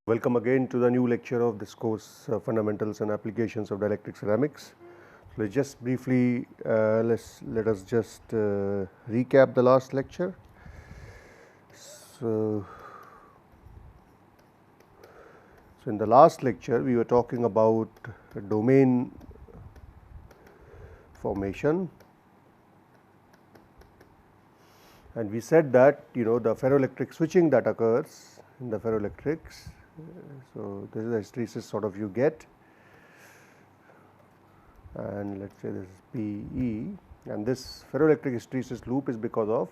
Welcome again to the new lecture of this course, Fundamentals and Applications of Dielectric Ceramics. So, let's just briefly let us just recap the last lecture. So, in the last lecture we were talking about domain formation, and we said that the ferroelectric switching that occurs in the ferroelectrics. So, this is the hysteresis sort of you get, and let us say this is PE, and this ferroelectric hysteresis loop is because of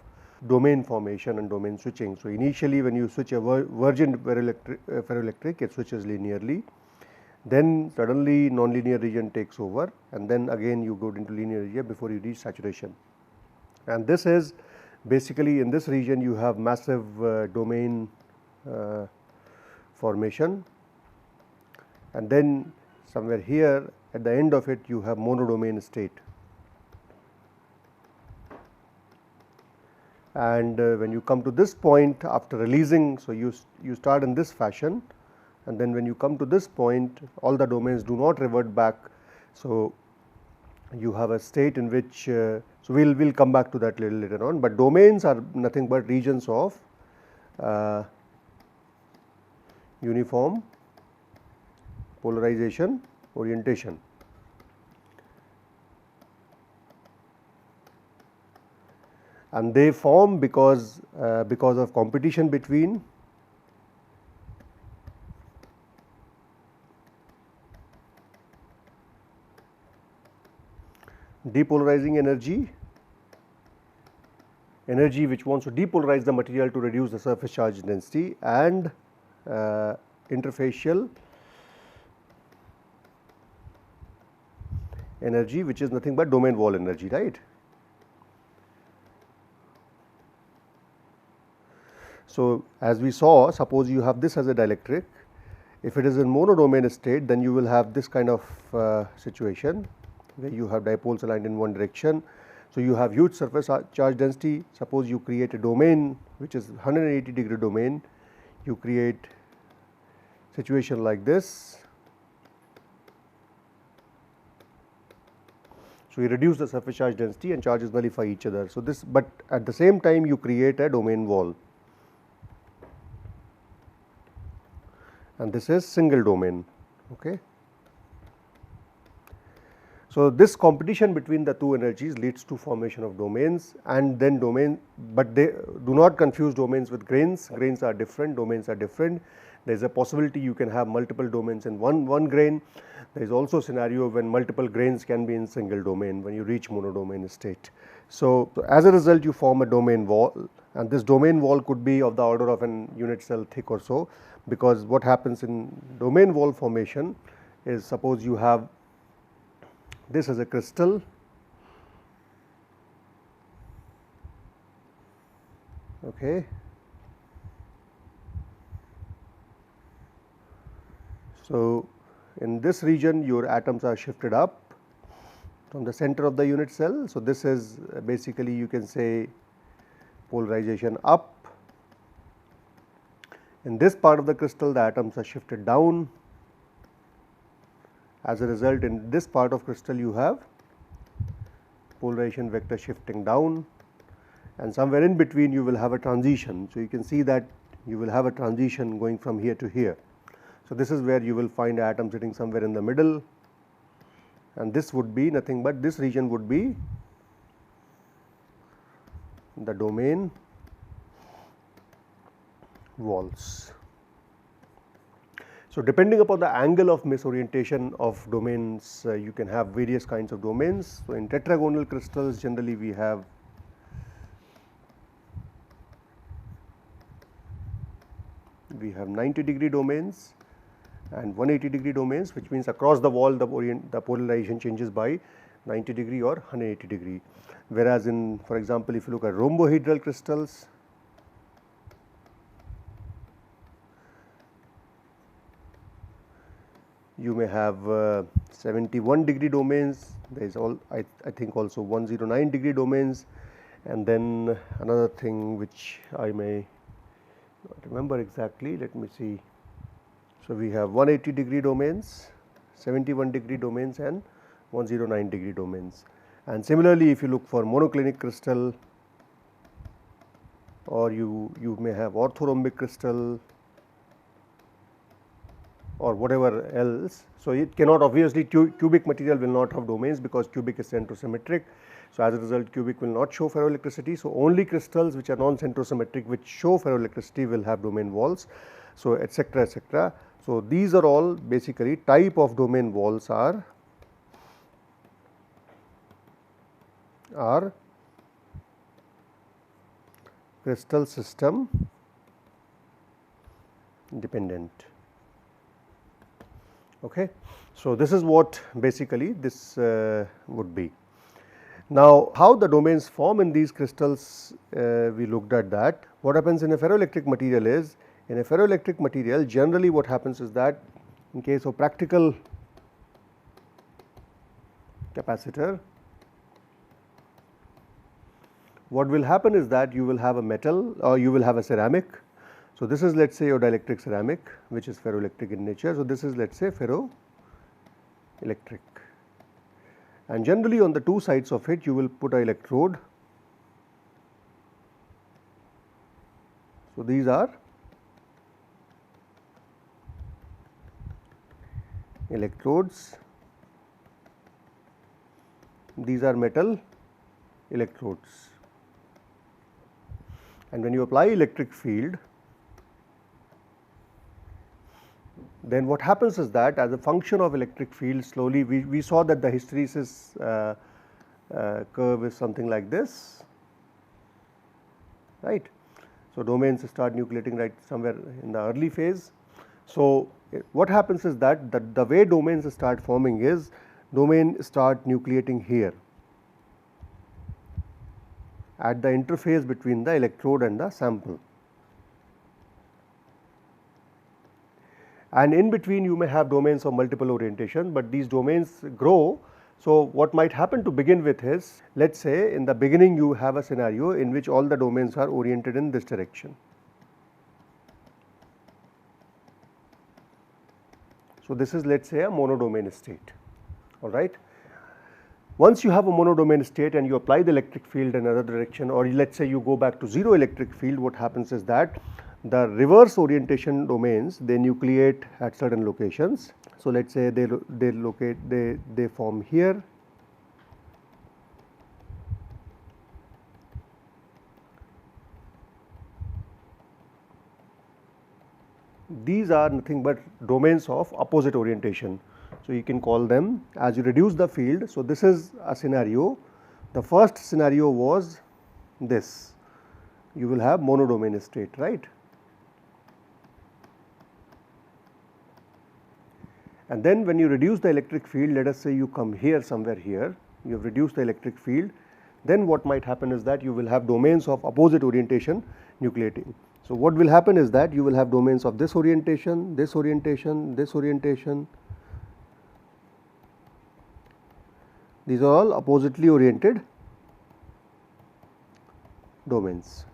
domain formation and domain switching. So, initially when you switch a virgin ferroelectric, it switches linearly, then suddenly nonlinear region takes over, and then again you go into linear region before you reach saturation. And this is basically, in this region you have massive domain formation, and then somewhere here at the end of it you have monodomain state. And when you come to this point after releasing, so you start in this fashion, and then when you come to this point all the domains do not revert back. So, you have a state in which so we will come back to that little later on, but domains are nothing but regions of uniform polarization orientation. And they form because of competition between depolarizing energy which wants to depolarize the material to reduce the surface charge density, and interfacial energy which is nothing but domain wall energy, right. So, as we saw, suppose you have this as a dielectric. If it is in monodomain state, then you will have this kind of situation where you have dipoles aligned in one direction. So, you have huge surface charge density. Suppose you create a domain which is 180-degree domain, you create situation like this. So, you reduce the surface charge density and charges nullify each other. So, this, but at the same time you create a domain wall, and this is single domain. Okay. So, this competition between the two energies leads to formation of domains, and then domain, but they do not confuse domains with grains. Grains are different, domains are different. There is a possibility you can have multiple domains in one grain. There is also a scenario when multiple grains can be in single domain when you reach monodomain state. So, as a result you form a domain wall, and this domain wall could be of the order of an unit cell thick or so, because what happens in domain wall formation is, suppose you have this as a crystal, okay. So, in this region your atoms are shifted up from the center of the unit cell. So, this is basically, you can say, polarization up. In this part of the crystal the atoms are shifted down. As a result, in this part of crystal you have polarization vector shifting down, and somewhere in between you will have a transition. So, you can see that you will have a transition going from here to here. So, this is where you will find atom sitting somewhere in the middle, and this would be nothing but, this region would be the domain walls. So, depending upon the angle of misorientation of domains, you can have various kinds of domains. So, in tetragonal crystals generally we have we have 90-degree domains and 180-degree domains, which means across the wall the polarization changes by 90-degree or 180-degree. Whereas in, for example, if you look at rhombohedral crystals, you may have 71-degree domains. There is I think also 109-degree domains, and then another thing which I may not remember exactly, let me see. So, we have 180-degree domains, 71-degree domains and 109-degree domains. And similarly, if you look for monoclinic crystal, or you may have orthorhombic crystal or whatever else. So, it cannot, obviously cubic material will not have domains because cubic is centrosymmetric. So, as a result cubic will not show ferroelectricity. So, only crystals which are non-centrosymmetric which show ferroelectricity will have domain walls. So, etc., etc. So, these are all basically type of domain walls are crystal system dependent. Okay. So, this is what basically this would be. Now, how the domains form in these crystals, we looked at that. What happens in a ferroelectric material is, in a ferroelectric material generally what happens is that in case of practical capacitor, what will happen is that you will have a metal or you will have a ceramic. So, this is let us say your dielectric ceramic which is ferroelectric in nature. So, this is let us say ferroelectric, and generally on the two sides of it you will put an electrode. So, these are electrodes, these are metal electrodes, and when you apply electric field, then what happens is that as a function of electric field slowly we saw that the hysteresis curve is something like this, right. So, domains start nucleating right somewhere in the early phase. So, what happens is that the way domains start forming is domain start nucleating here at the interface between the electrode and the sample, and in between you may have domains of multiple orientation, but these domains grow. So, what might happen to begin with is, let us say in the beginning you have a scenario in which all the domains are oriented in this direction. So, this is let us say a monodomain state, all right. Once you have a monodomain state and you apply the electric field in another direction, or let us say you go back to zero electric field, what happens is that the reverse orientation domains they nucleate at certain locations. So, let us say they form here, these are nothing but domains of opposite orientation. So, you can call them as you reduce the field. So, this is a scenario. The first scenario was this, you will have monodomain state, right. And then when you reduce the electric field, let us say you come here somewhere here, you have reduced the electric field, then what might happen is that you will have domains of opposite orientation nucleating. So, what will happen is that you will have domains of this orientation, this orientation, this orientation. These are all oppositely oriented domains,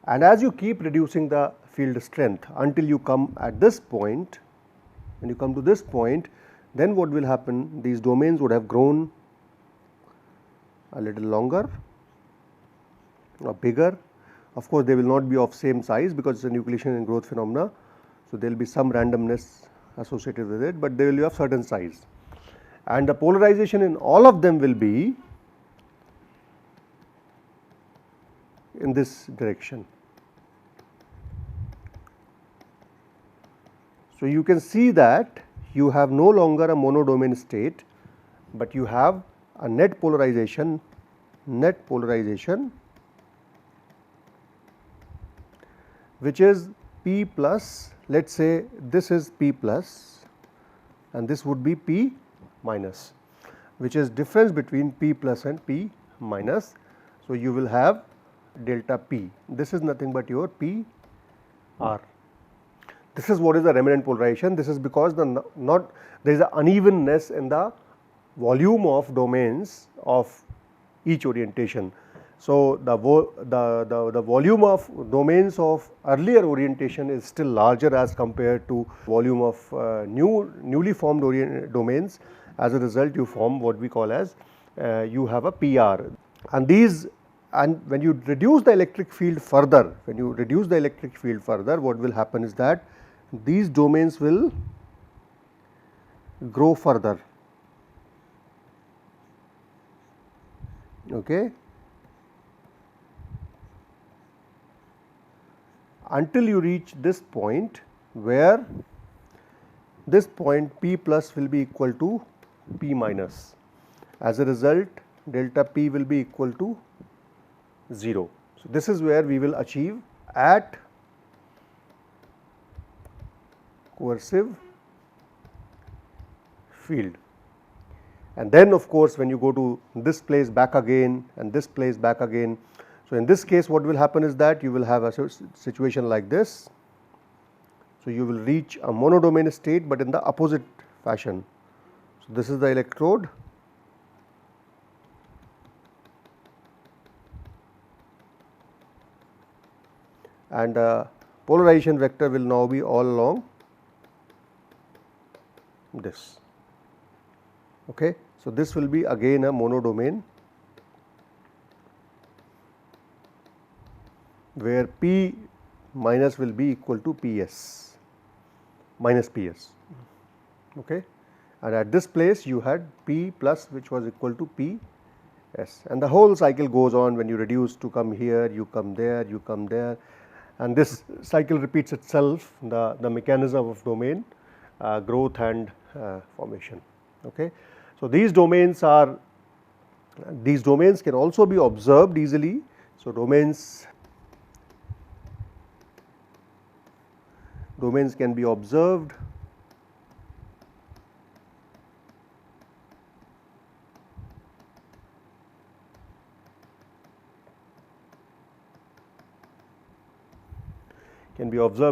and as you keep reducing the field strength until you come at this point, when you come to this point, then what will happen, these domains would have grown a little longer or bigger. Of course, they will not be of same size because it is a nucleation and growth phenomena. So, there will be some randomness associated with it, but they will be of certain size, and the polarization in all of them will be in this direction. So, you can see that you have no longer a monodomain state, but you have a net polarization which is P plus, let us say this is P plus and this would be P minus, which is difference between P plus and P minus. So, you will have delta P, this is nothing but your P R. This is what is the remnant polarization. This is because there is an unevenness in the volume of domains of each orientation. So, the volume of domains of earlier orientation is still larger as compared to volume of newly formed domains. As a result, you form what we call as you have a PR, and when you reduce the electric field further, what will happen is that these domains will grow further. Okay. Until you reach this point, where this point P plus will be equal to P minus. As a result, delta P will be equal to 0. So, this is where we will achieve at coercive field. And then of course, when you go to this place back again and this place back again. So, in this case what will happen is that you will have a situation like this. So, you will reach a monodomain state, but in the opposite fashion. So, this is the electrode, and polarization vector will now be all along this. Okay. So, this will be again a monodomain, where P minus will be equal to Ps minus Ps. Okay. And at this place you had P plus, which was equal to Ps, and the whole cycle goes on. When you reduce to come here, you come there, you come there, and this cycle repeats itself, the mechanism of domain growth and formation. Okay. So, these domains can also be observed easily. So, domains can be observed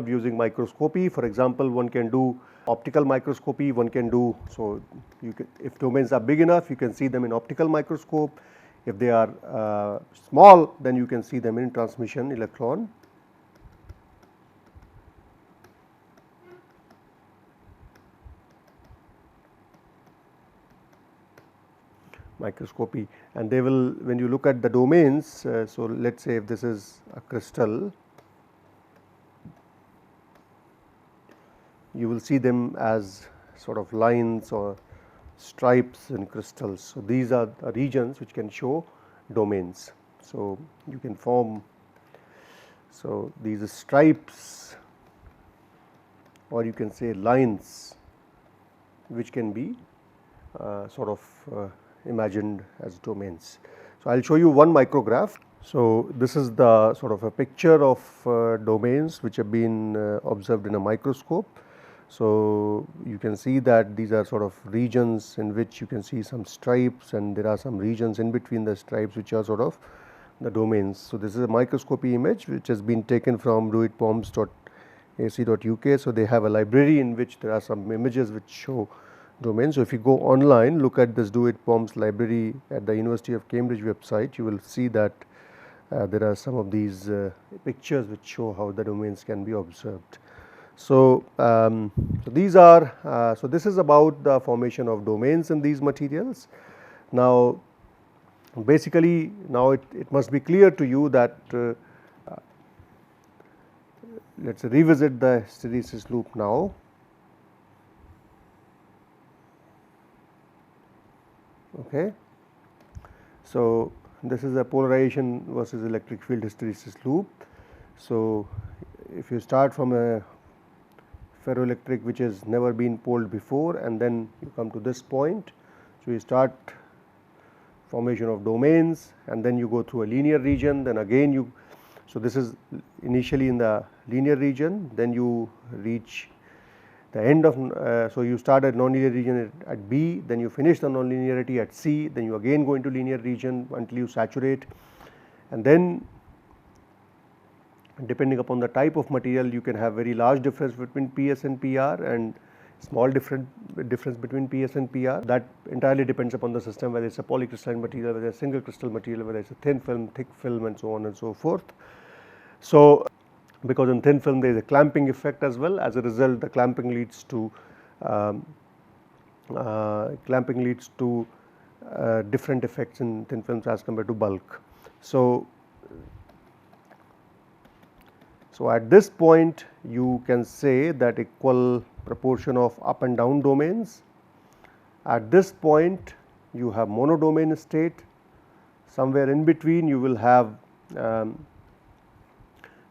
using microscopy. For example, one can do optical microscopy, one can do, so if domains are big enough, you can see them in optical microscope. If they are small, then you can see them in transmission electron microscopy. And they will, when you look at the domains, so let us say if this is a crystal, you will see them as sort of lines or stripes in crystals. So, these are the regions which can show domains. So, you can form, so these stripes, or you can say lines, which can be sort of imagined as domains. So, I will show you one micrograph. So, this is the sort of a picture of domains which have been observed in a microscope. So, you can see that these are sort of regions in which you can see some stripes, and there are some regions in between the stripes which are sort of the domains. So, this is a microscopy image which has been taken from doitpoms.ac.uk. So, they have a library in which there are some images which show domains. So, if you go online, look at this doitpoms library at the University of Cambridge website, you will see that there are some of these pictures which show how the domains can be observed. So, these are so this is about the formation of domains in these materials. Now, basically now it must be clear to you that let us revisit the hysteresis loop now. Okay. So, this is a polarization versus electric field hysteresis loop. So, if you start from a ferroelectric which has never been poled before, and then you come to this point. So, you start formation of domains, and then you go through a linear region, then again you, so this is initially in the linear region, then you reach the end of, so you start at nonlinear region at B, then you finish the nonlinearity at C, then you again go into linear region until you saturate, and then depending upon the type of material, you can have very large difference between PS and PR, and small difference between PS and PR. That entirely depends upon the system, whether it's a polycrystalline material, whether it's a single crystal material, whether it's a thin film, thick film, and so on and so forth. So, because in thin film there is a clamping effect as well. As a result, the clamping leads to different effects in thin films as compared to bulk. So at this point you can say that equal proportion of up and down domains. At this point you have monodomain state. Somewhere in between you will have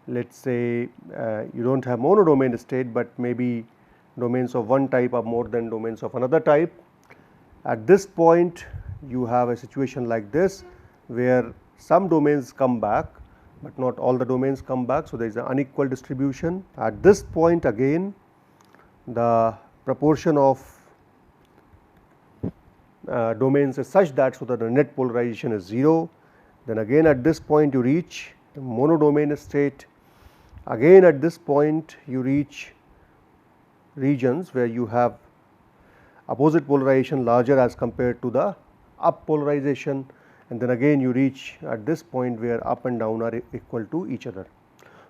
let us say you do not have monodomain state, but maybe domains of one type are more than domains of another type. At this point you have a situation like this, where some domains come back, but not all the domains come back. So, there is an unequal distribution. At this point again the proportion of domains is such that so that the net polarization is 0. Then again at this point you reach monodomain state. Again at this point you reach regions where you have opposite polarization larger as compared to the up polarization, and then again you reach at this point where up and down are equal to each other.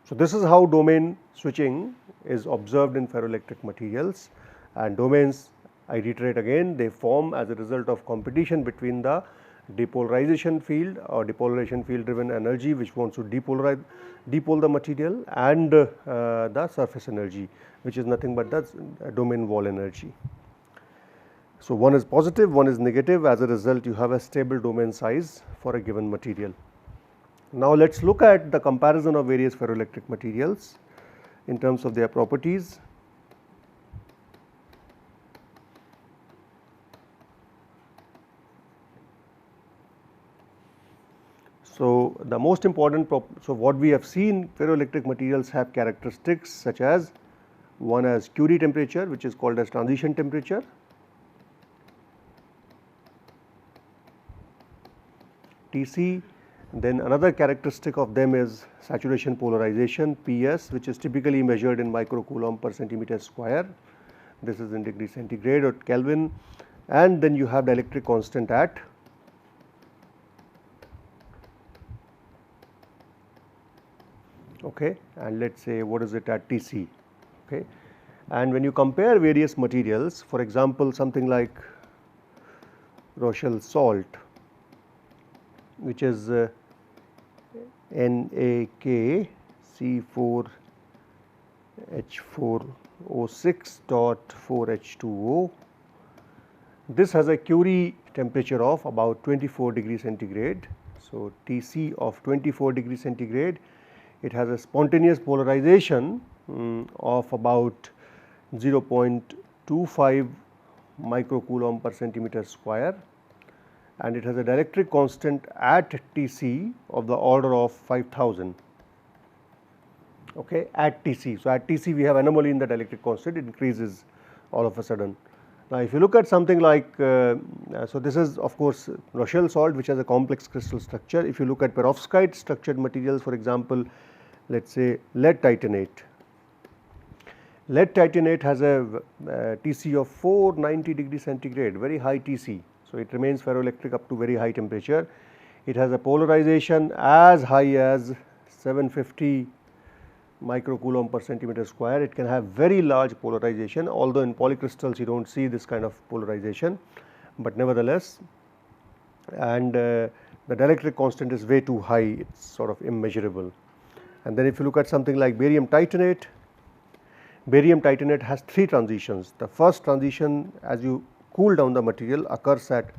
So, this is how domain switching is observed in ferroelectric materials, and domains, I reiterate again, they form as a result of competition between the depolarization field or depolarization field driven energy which wants to depole the material, and the surface energy which is nothing but the domain wall energy. So, one is positive, one is negative. As a result you have a stable domain size for a given material. Now, let us look at the comparison of various ferroelectric materials in terms of their properties. So, the most important what we have seen, ferroelectric materials have characteristics such as, one as Curie temperature, which is called as transition temperature, Tc. Then another characteristic of them is saturation polarization, Ps, which is typically measured in microcoulomb per centimeter square. This is in degree centigrade or Kelvin, and then you have the electric constant at okay, and let us say what is it at Tc. Okay. And when you compare various materials, for example, something like Rochelle salt, which is NaKC4H4O6.4H2O. This has a Curie temperature of about 24 degree centigrade. So, Tc of 24 degree centigrade, it has a spontaneous polarization of about 0.25 microcoulomb per centimeter square, and it has a dielectric constant at Tc of the order of 5000 okay, at Tc. So, at Tc we have anomaly in the dielectric constant, it increases all of a sudden. Now, if you look at something like so this is of course Rochelle salt, which has a complex crystal structure. If you look at perovskite structured materials, for example, let us say lead titanate. Lead titanate has a Tc of 490 degree centigrade, very high Tc. So, it remains ferroelectric up to very high temperature. It has a polarization as high as 750 microcoulomb per centimeter square. It can have very large polarization, although in polycrystals you do not see this kind of polarization, but nevertheless, and the dielectric constant is way too high, it is sort of immeasurable. And then if you look at something like barium titanate has 3 transitions. The first transition, as you cool down the material, occurs at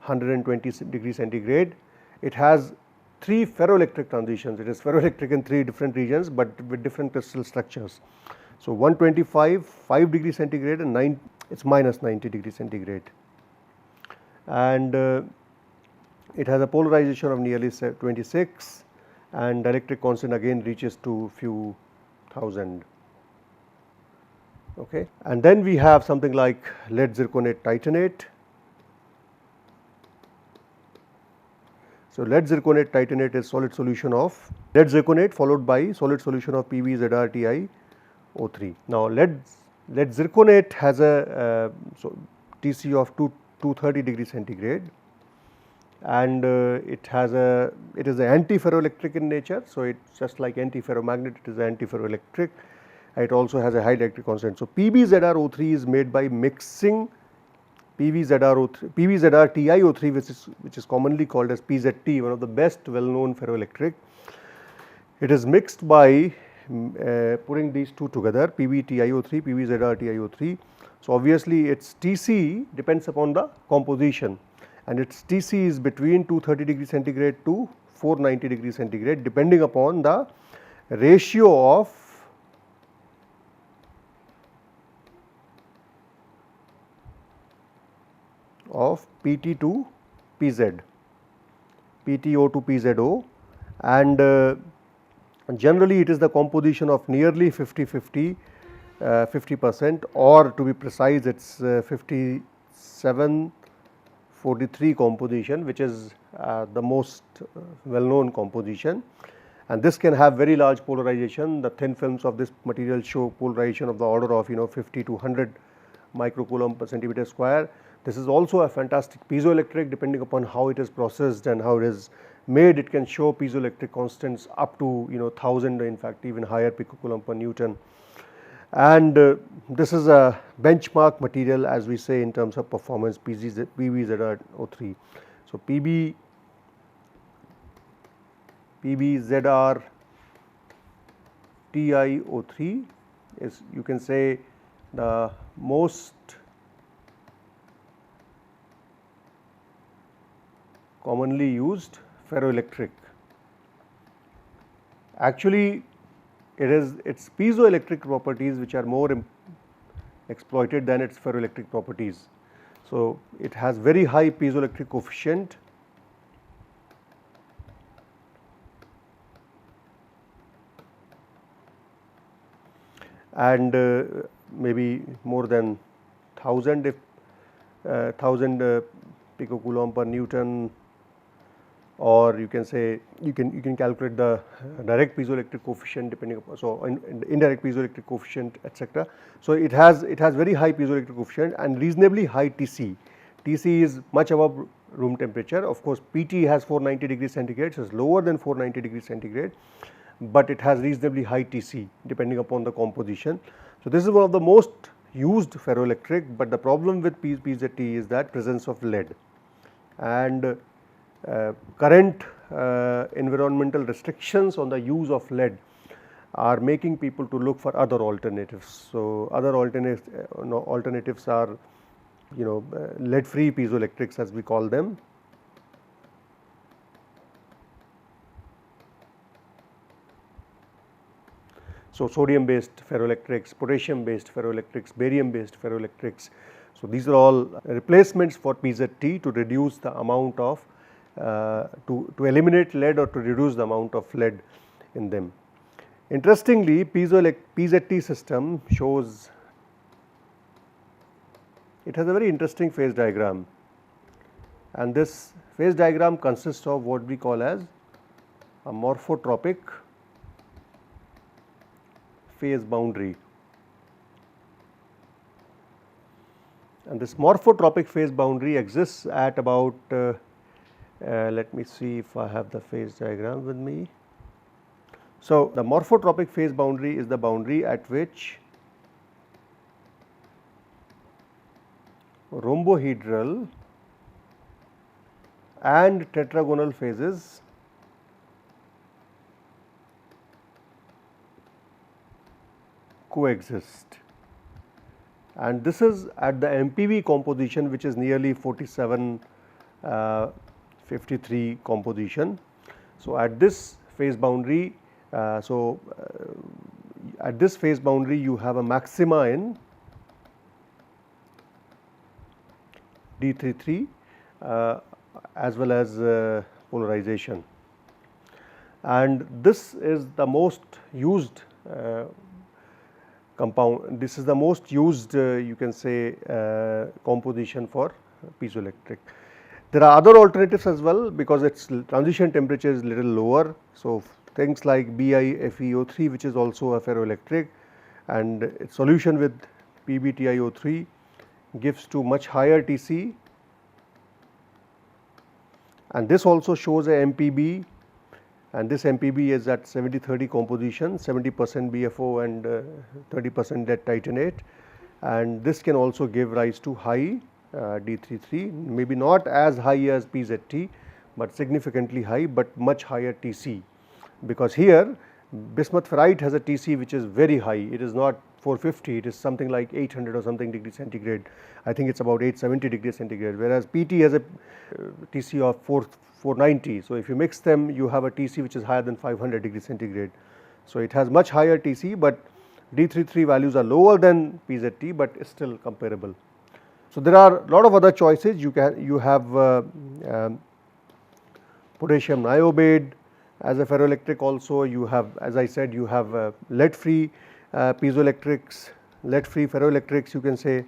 120 degree centigrade. It has 3 ferroelectric transitions. It is ferroelectric in 3 different regions, but with different crystal structures. So, 125, 5 degree centigrade, and it is minus 90 degree centigrade, and it has a polarization of nearly 26, and dielectric constant again reaches to few thousand. Okay. And then we have something like lead zirconate titanate. So, lead zirconate titanate is solid solution of lead zirconate followed by solid solution of PbZrTiO3. Now, lead Lead zirconate has a so Tc of 230 degree centigrade, and it is an anti-ferroelectric in nature. So, it's just like anti-ferromagnet, it is anti-ferroelectric. It also has a high dielectric constant. So, PbZrO3 is made by mixing PbZrTiO3, which is commonly called as PZT, one of the best well known ferroelectric. It is mixed by putting these two together, PbTiO3, PbZrTiO3. So, obviously, its Tc depends upon the composition, and its Tc is between 230 degree centigrade to 490 degree centigrade, depending upon the ratio of PT to PZ, PTO to PZO, and generally it is the composition of nearly 50%, or to be precise, it is 57:43 composition, which is the most well known composition, and this can have very large polarization. The thin films of this material show polarization of the order of 50 to 100 microcoulomb per centimeter square. This is also a fantastic piezoelectric. Depending upon how it is processed and how it is made, it can show piezoelectric constants up to 1000, in fact even higher picocoulomb per Newton, and this is a benchmark material, as we say, in terms of performance, PbZrO3. So, PbZrTiO3 is, you can say, the most commonly used ferroelectric. Actually, it is its piezoelectric properties which are more exploited than its ferroelectric properties. So, it has very high piezoelectric coefficient, and maybe more than 1000 picocoulomb per Newton, or you can say you can calculate the direct piezoelectric coefficient depending upon, so indirect piezoelectric coefficient, etc. So, it has very high piezoelectric coefficient and reasonably high Tc. Tc is much above room temperature. Of course, Pt has 490 degree centigrade, so it is lower than 490 degree centigrade, but it has reasonably high Tc depending upon the composition. So, this is one of the most used ferroelectric, but the problem with PZT is that presence of lead, and current environmental restrictions on the use of lead are making people to look for other alternatives. So, other alternatives are lead free piezoelectrics, as we call them. So, sodium based ferroelectrics, potassium based ferroelectrics, barium based ferroelectrics. So, these are all replacements for PZT to reduce the amount of to eliminate lead or to reduce the amount of lead in them. Interestingly, PZT system shows, it has a very interesting phase diagram, and this phase diagram consists of what we call as a morphotropic phase boundary, and this morphotropic phase boundary exists at about let me see if I have the phase diagram with me. So, the morphotropic phase boundary is the boundary at which rhombohedral and tetragonal phases coexist, and this is at the MPV composition, which is nearly 47:53 composition. So, at this phase boundary, at this phase boundary you have a maxima in D33 as well as polarization, and this is the most used compound. This is the most used you can say composition for piezoelectric. There are other alternatives as well, because its transition temperature is little lower. So, things like BiFeO3, which is also a ferroelectric, and its solution with PbTiO3 gives to much higher Tc, and this also shows a MPb, and this MPb is at 70-30 composition, 70% BFO and 30% lead titanate, and this can also give rise to high D33, maybe not as high as PZT, but significantly high, but much higher Tc, because here bismuth ferrite has a Tc which is very high. It is not 450, it is something like 800 or something degree centigrade. I think it is about 870 degrees centigrade, whereas PT has a Tc of 490. So, if you mix them, you have a Tc which is higher than 500 degrees centigrade. So, it has much higher Tc, but D33 values are lower than PZT, but still comparable. So, there are a lot of other choices. You have potassium niobate as a ferroelectric. Also you have, as I said, you have lead free piezoelectrics, lead free ferroelectrics, you can say.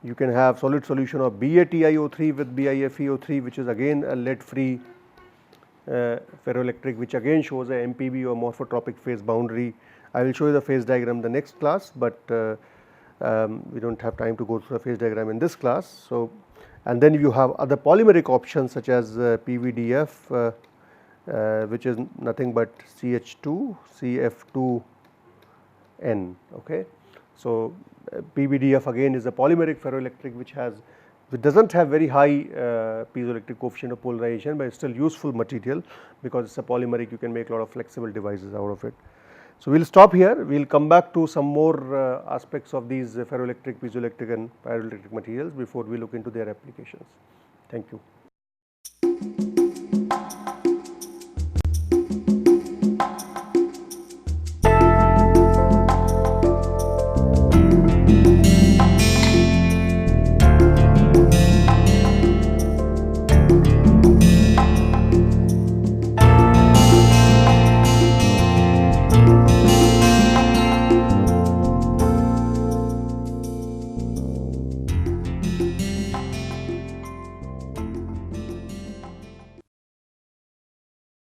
You can have solid solution of BaTiO3 with BiFeO3, which is again a lead free ferroelectric, which again shows a MPb or morphotropic phase boundary. I will show you the phase diagram in the next class, but we do not have time to go through the phase diagram in this class. So, and then you have other polymeric options such as PVDF, which is nothing but CH2 CF2N. Okay. So, PVDF again is a polymeric ferroelectric which does not have very high piezoelectric coefficient of polarization, but it is still useful material because it is a polymeric. You can make a lot of flexible devices out of it. So, we will stop here. We will come back to some more aspects of these ferroelectric, piezoelectric and pyroelectric materials before we look into their applications. Thank you.